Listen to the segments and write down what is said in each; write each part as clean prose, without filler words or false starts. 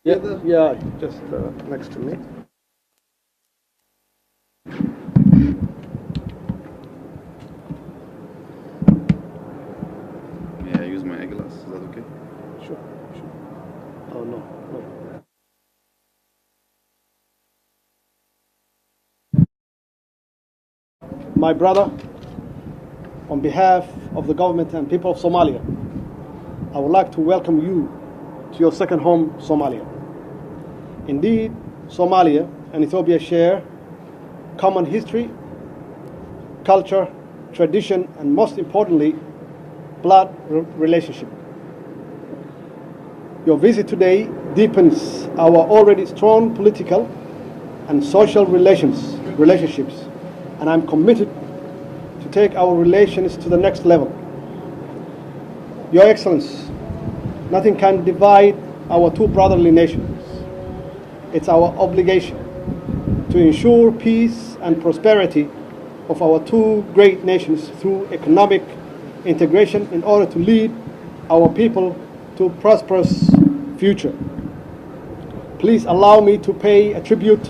Yeah, just next to me. May I use my eyeglass? Is that okay? Sure. Oh, no. My brother, on behalf of the government and people of Somalia, I would like to welcome you to your second home, Somalia. Indeed, Somalia and Ethiopia share common history, culture, tradition, and most importantly, blood relationship. Your visit today deepens our already strong political and social relationships, and I'm committed to take our relations to the next level. Your Excellency, nothing can divide our two brotherly nations. It's our obligation to ensure peace and prosperity of our two great nations through economic integration in order to lead our people to a prosperous future. Please allow me to pay a tribute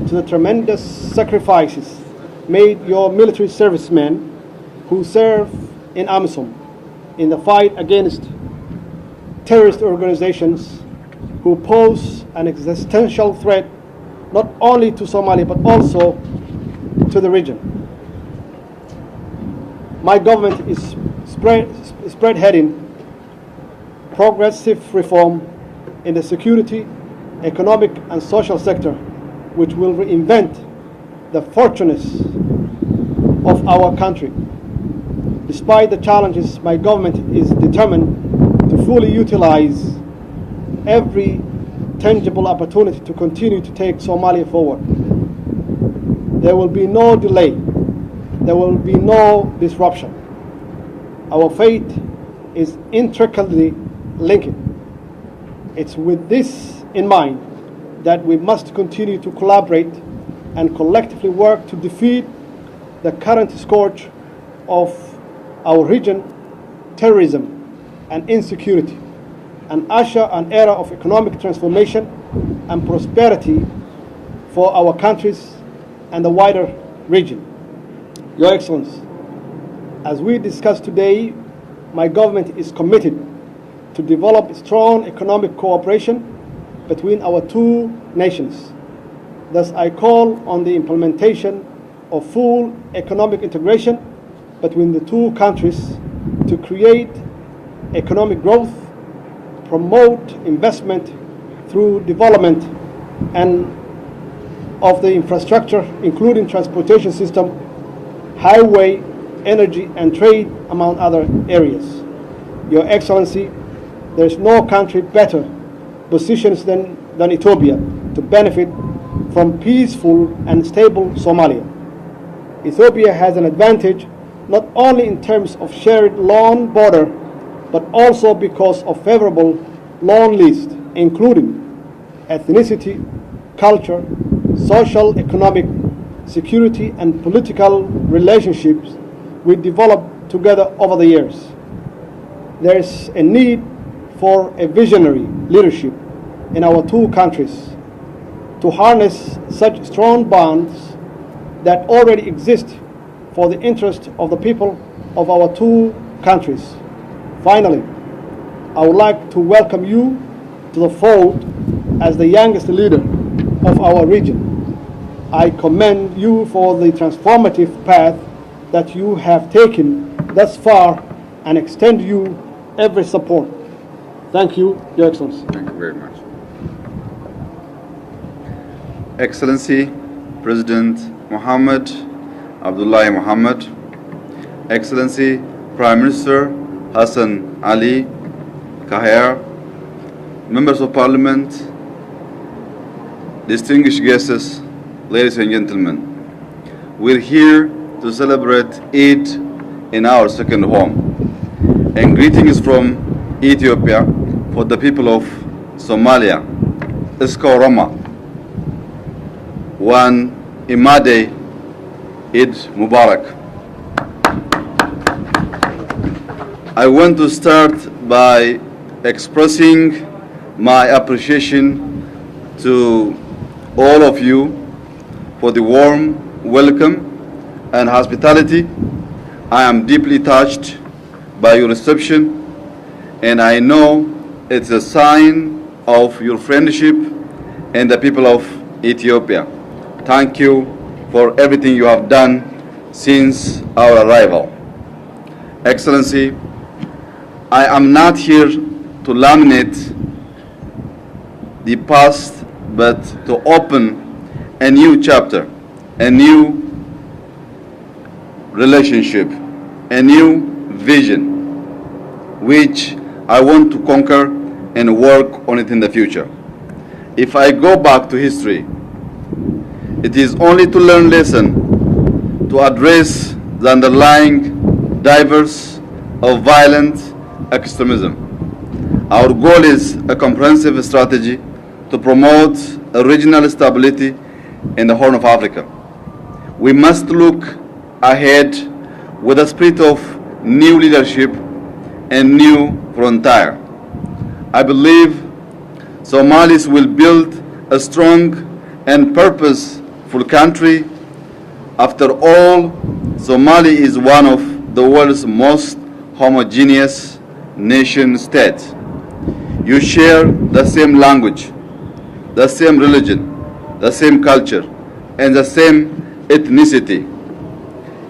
to the tremendous sacrifices made your military servicemen who serve in AMISOM in the fight against terrorist organizations who pose an existential threat not only to Somalia but also to the region. My government is spearheading progressive reform in the security, economic and social sector, which will reinvent the fortunes of our country. Despite the challenges, my government is determined to fully utilize every tangible opportunity to continue to take Somalia forward. There will be no delay. There will be no disruption. Our fate is intricately linked. It's with this in mind that we must continue to collaborate and collectively work to defeat the current scourge of our region, terrorism and insecurity, and usher an era of economic transformation and prosperity for our countries and the wider region. Your Excellency, as we discussed today, my government is committed to develop strong economic cooperation between our two nations. Thus, I call on the implementation of full economic integration between the two countries to create economic growth, promote investment through development and of the infrastructure, including transportation system, highway, energy, and trade, among other areas. Your Excellency, there is no country better positioned than Ethiopia to benefit from peaceful and stable Somalia. Ethiopia has an advantage not only in terms of shared land border, but also because of favorable land list, including ethnicity, culture, social, economic, security, and political relationships we developed together over the years. There is a need for a visionary leadership in our two countries to harness such strong bonds that already exist for the interest of the people of our two countries. Finally, I would like to welcome you to the fold as the youngest leader of our region. I commend you for the transformative path that you have taken thus far and extend you every support. Thank you, Your Excellency. Thank you very much. Excellency, President Mohammed Abdullahi Mohammed, Excellency Prime Minister Hassan Ali Khayr, Members of Parliament, distinguished guests, ladies and gentlemen, we're here to celebrate Eid in our second home. And greetings from Ethiopia for the people of Somalia. Isko Rama, Wan Imade Eid Mubarak. I want to start by expressing my appreciation to all of you for the warm welcome and hospitality. I am deeply touched by your reception, and I know it's a sign of your friendship and the people of Ethiopia. Thank you for everything you have done since our arrival. Excellency, I am not here to laminate the past, but to open a new chapter, a new relationship, a new vision, which I want to conquer and work on it in the future. If I go back to history, it is only to learn lesson, to address the underlying drivers of violent extremism. Our goal is a comprehensive strategy to promote a regional stability in the Horn of Africa. We must look ahead with a spirit of new leadership and new frontier. I believe Somalis will build a strong and purposeful country. After all, Somalia is one of the world's most homogeneous nation states. You share the same language, the same religion, the same culture, and the same ethnicity.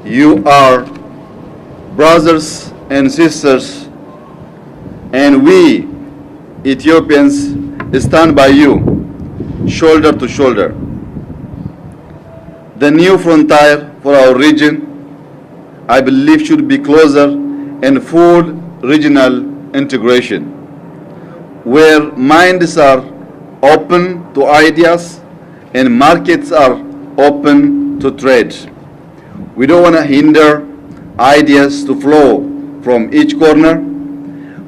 You are brothers and sisters, and we Ethiopians stand by you, shoulder to shoulder. The new frontier for our region, I believe, should be closer and full regional integration, where minds are open to ideas and markets are open to trade. We don't want to hinder ideas to flow from each corner.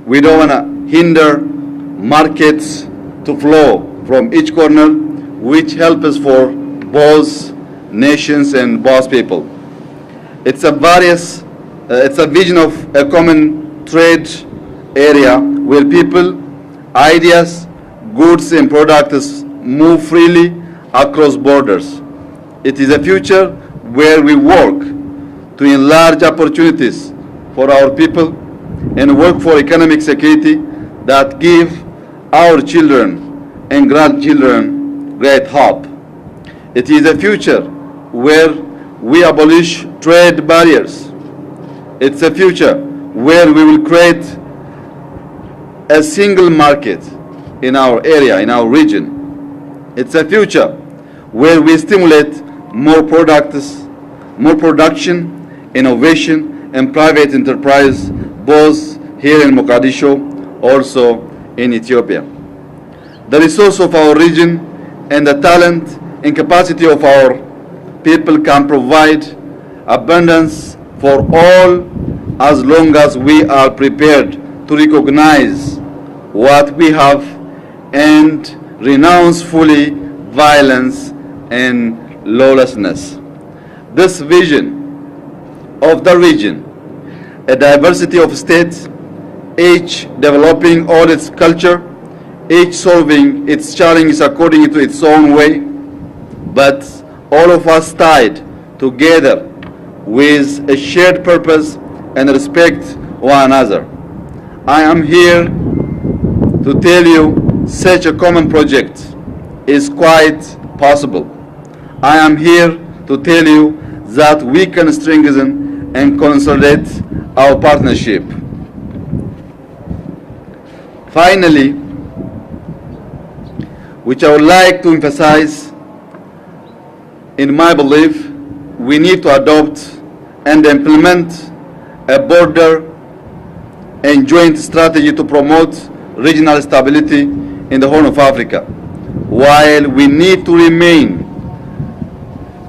We don't want to hinder markets to flow from each corner, which help us for both nations and both people. It's a vision of a common trade area where people, ideas, goods and products move freely across borders. It is a future where we work to enlarge opportunities for our people and work for economic security that give our children and grandchildren great hope. It is a future where we abolish trade barriers. It's a future where we will create a single market in our area, in our region. It's a future where we stimulate more products, more production, innovation, and private enterprise, both here in Mogadishu, also in Ethiopia. The resource of our region and the talent and capacity of our people can provide abundance for all as long as we are prepared to recognize what we have and renounce fully violence and lawlessness. This vision of the region, a diversity of states, each developing all its culture, each solving its challenges according to its own way, but all of us tied together with a shared purpose and respect one another. I am here to tell you such a common project is quite possible. I am here to tell you that we can strengthen and consolidate our partnership. Finally, which I would like to emphasize, in my belief, we need to adopt and implement a border and joint strategy to promote regional stability in the Horn of Africa. While we need to remain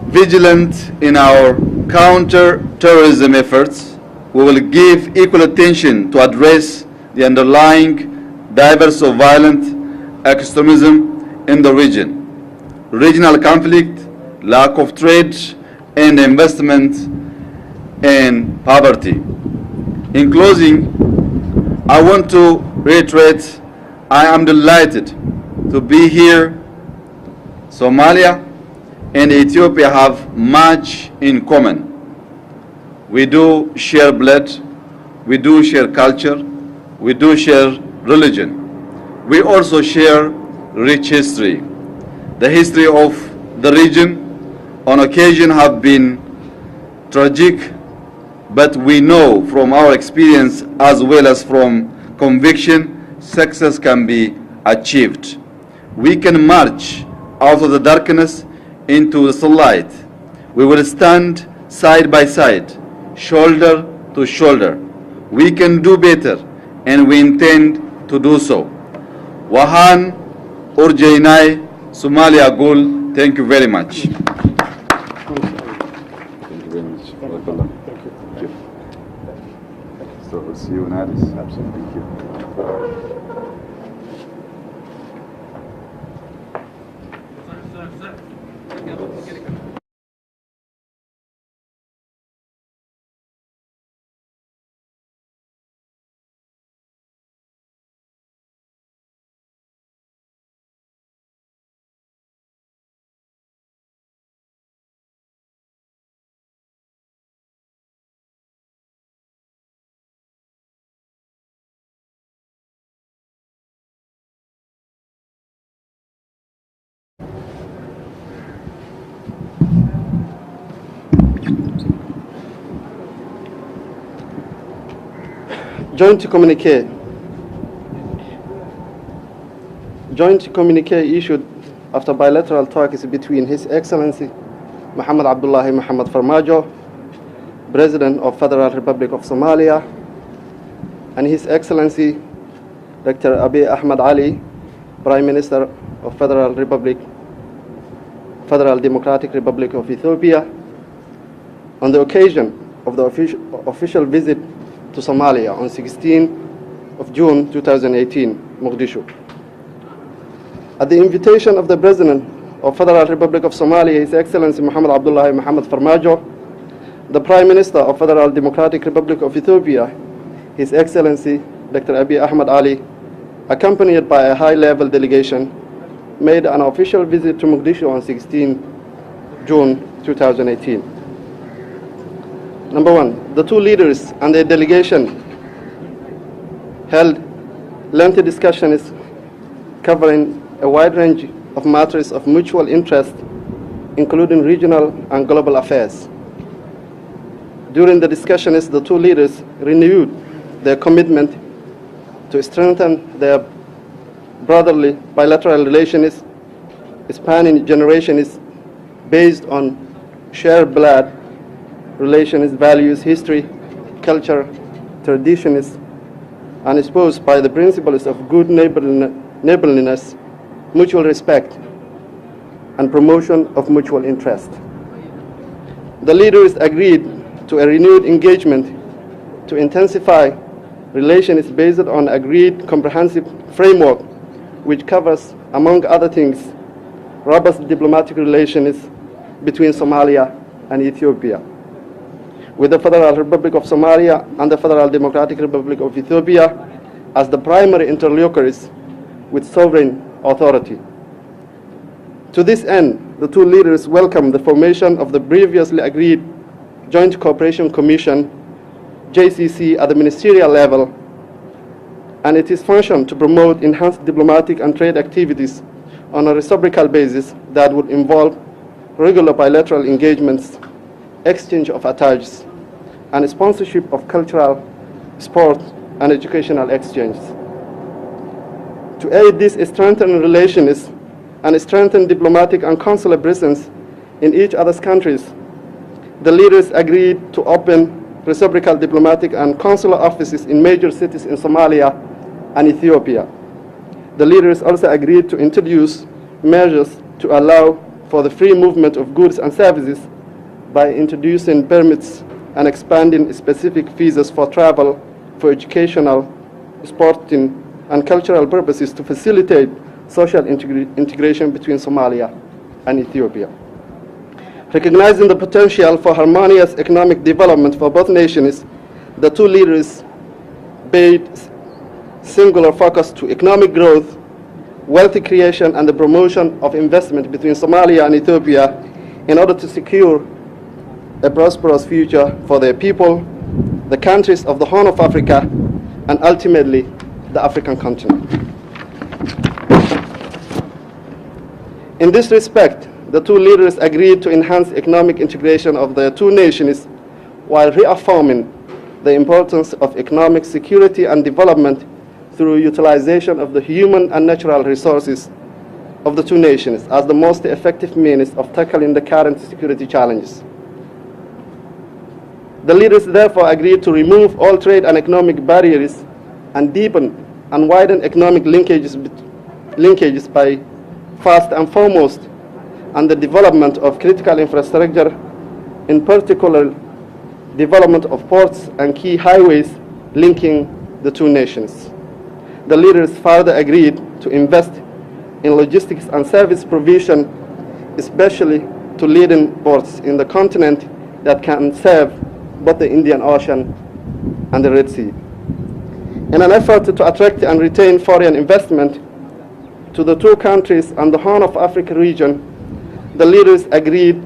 vigilant in our counter-terrorism efforts, we will give equal attention to address the underlying drivers of violent extremism in the region. Regional conflict, lack of trade, and investment, and poverty. In closing, I want to reiterate I am delighted to be here. Somalia and Ethiopia have much in common. We do share blood, we do share culture, we do share religion. We also share rich history. The history of the region on occasion have been tragic, but we know from our experience as well as from conviction, success can be achieved. We can march out of the darkness into the sunlight. We will stand side by side, shoulder to shoulder. We can do better, and we intend to do so. Wahan Urjainai Somalia Gul, thank you very much. Thank you very much. Thank you. So we'll see you in Addis. Absolutely. Thank you. Joint communique issued after bilateral talks between His Excellency Muhammad Abdullahi Muhammad Farmaajo, President of Federal Republic of Somalia, and His Excellency Dr. Abiy Ahmad Ali, Prime Minister of Federal Democratic Republic of Ethiopia, on the occasion of the official visit to Somalia on 16th of June 2018, Mogadishu. At the invitation of the President of Federal Republic of Somalia, His Excellency Muhammad Abdullahi Muhammad Farmaajo, the Prime Minister of Federal Democratic Republic of Ethiopia, His Excellency Dr. Abiy Ahmed Ali, accompanied by a high-level delegation, made an official visit to Mogadishu on 16 June 2018. Number one, the two leaders and their delegation held lengthy discussions covering a wide range of matters of mutual interest, including regional and global affairs. During the discussions, the two leaders renewed their commitment to strengthen their brotherly bilateral relations spanning generations based on shared blood relations, values, history, culture, traditions, and exposed by the principles of good neighborliness, mutual respect, and promotion of mutual interest. The leaders agreed to a renewed engagement to intensify relations based on agreed comprehensive framework which covers, among other things, robust diplomatic relations between Somalia and Ethiopia, with the Federal Republic of Somalia and the Federal Democratic Republic of Ethiopia as the primary interlocutors with sovereign authority. To this end, the two leaders welcomed the formation of the previously agreed Joint Cooperation Commission, JCC, at the ministerial level, and it is function to promote enhanced diplomatic and trade activities on a reciprocal basis that would involve regular bilateral engagements, exchange of attaches, and sponsorship of cultural, sport, and educational exchanges. To aid this strengthened relations and strengthen diplomatic and consular presence in each other's countries, the leaders agreed to open reciprocal diplomatic and consular offices in major cities in Somalia and Ethiopia. The leaders also agreed to introduce measures to allow for the free movement of goods and services by introducing permits and expanding specific visas for travel, for educational, sporting, and cultural purposes to facilitate social integration between Somalia and Ethiopia. Recognizing the potential for harmonious economic development for both nations, the two leaders bade singular focus to economic growth, wealth creation, and the promotion of investment between Somalia and Ethiopia in order to secure a prosperous future for their people, the countries of the Horn of Africa, and ultimately the African continent. In this respect, the two leaders agreed to enhance economic integration of the two nations while reaffirming the importance of economic security and development through utilization of the human and natural resources of the two nations as the most effective means of tackling the current security challenges. The leaders therefore agreed to remove all trade and economic barriers and deepen and widen economic linkages by first and foremost and the development of critical infrastructure, in particular development of ports and key highways linking the two nations. The leaders further agreed to invest in logistics and service provision, especially to leading ports in the continent that can serve both the Indian Ocean and the Red Sea. In an effort to attract and retain foreign investment to the two countries and the Horn of Africa region, the leaders agreed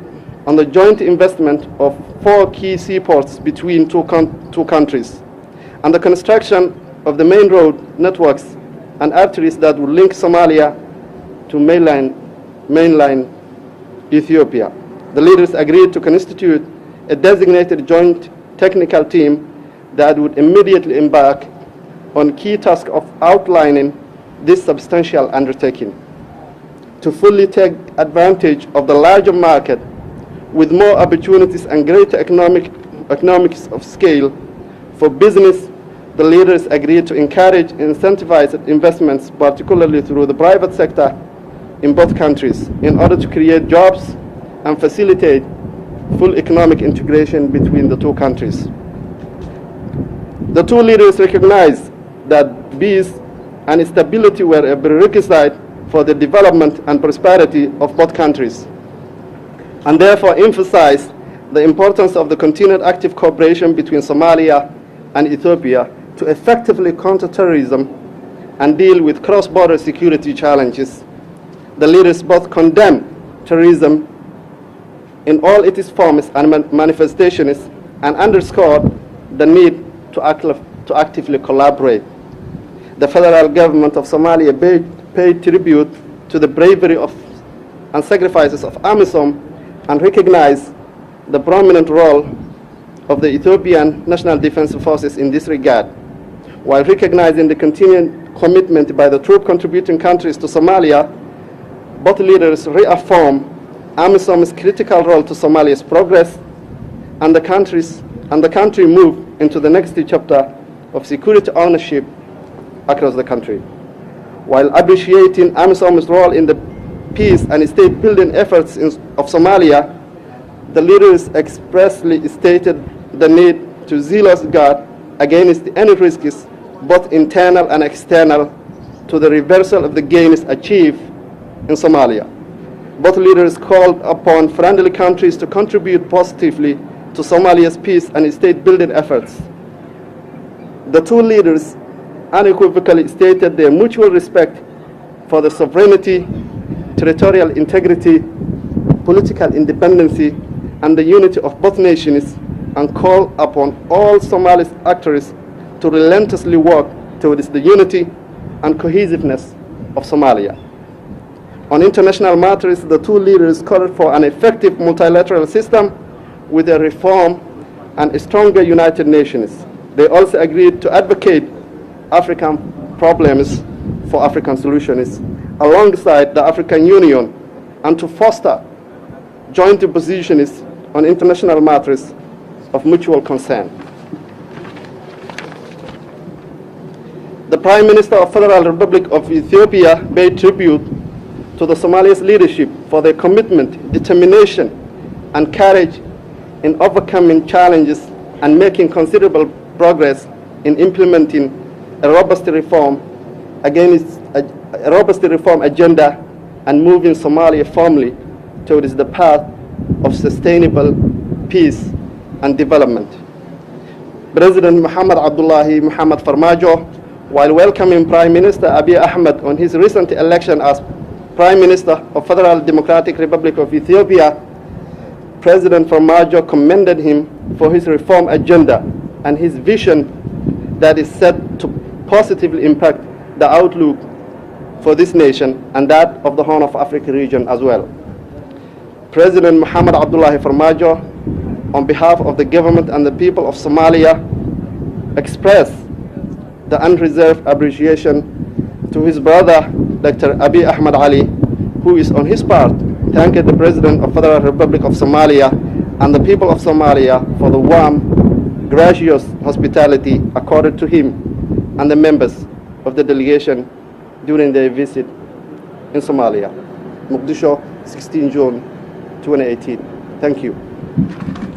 on the joint investment of 4 key seaports between two countries and the construction of the main road networks and arteries that would link Somalia to mainland Ethiopia. The leaders agreed to constitute a designated joint technical team that would immediately embark on key task of outlining this substantial undertaking to fully take advantage of the larger market with more opportunities and greater economics of scale for business. The leaders agreed to encourage and incentivize investments, particularly through the private sector in both countries, in order to create jobs and facilitate full economic integration between the two countries. The two leaders recognized that peace and stability were a prerequisite for the development and prosperity of both countries, and therefore emphasized the importance of the continued active cooperation between Somalia and Ethiopia to effectively counter terrorism and deal with cross-border security challenges. The leaders both condemned terrorism in all its forms and manifestations and underscored the need to actively collaborate. The federal government of Somalia paid tribute to the bravery and sacrifices of AMISOM and recognized the prominent role of the Ethiopian National Defense Forces in this regard, while recognizing the continued commitment by the troop contributing countries to Somalia. Both leaders reaffirmed AMISOM's critical role to Somalia's progress and the country moved into the next chapter of security ownership across the country. While appreciating AMISOM's role in the peace and state-building efforts of Somalia, the leaders expressly stated the need to zealous guard against any risks, both internal and external, to the reversal of the gains achieved in Somalia. Both leaders called upon friendly countries to contribute positively to Somalia's peace and state-building efforts. The two leaders unequivocally stated their mutual respect for the sovereignty, territorial integrity, political independency, and the unity of both nations, and called upon all Somali actors to relentlessly work towards the unity and cohesiveness of Somalia. On international matters, the two leaders called for an effective multilateral system with a reform and a stronger United Nations. They also agreed to advocate African problems for African solutions alongside the African Union and to foster joint positions on international matters of mutual concern. The Prime Minister of the Federal Republic of Ethiopia paid tribute to the Somali's leadership for their commitment, determination, and courage in overcoming challenges and making considerable progress in implementing a robust reform agenda and moving Somalia firmly towards the path of sustainable peace and development. President Mohamed Abdullahi Mohamed Farmaajo, while welcoming Prime Minister Abiy Ahmed on his recent election as Prime Minister of Federal Democratic Republic of Ethiopia, President Farmaajo commended him for his reform agenda and his vision that is set to positively impact the outlook for this nation and that of the Horn of Africa region as well. President Muhammad Abdullahi Farmaajo, on behalf of the government and the people of Somalia, expressed the unreserved appreciation to his brother, Dr. Abiy Ahmed Ali, who is on his part thanked the President of Federal Republic of Somalia and the people of Somalia for the warm, gracious hospitality accorded to him and the members of the delegation during their visit in Somalia. Mogadishu, 16 June 2018. Thank you.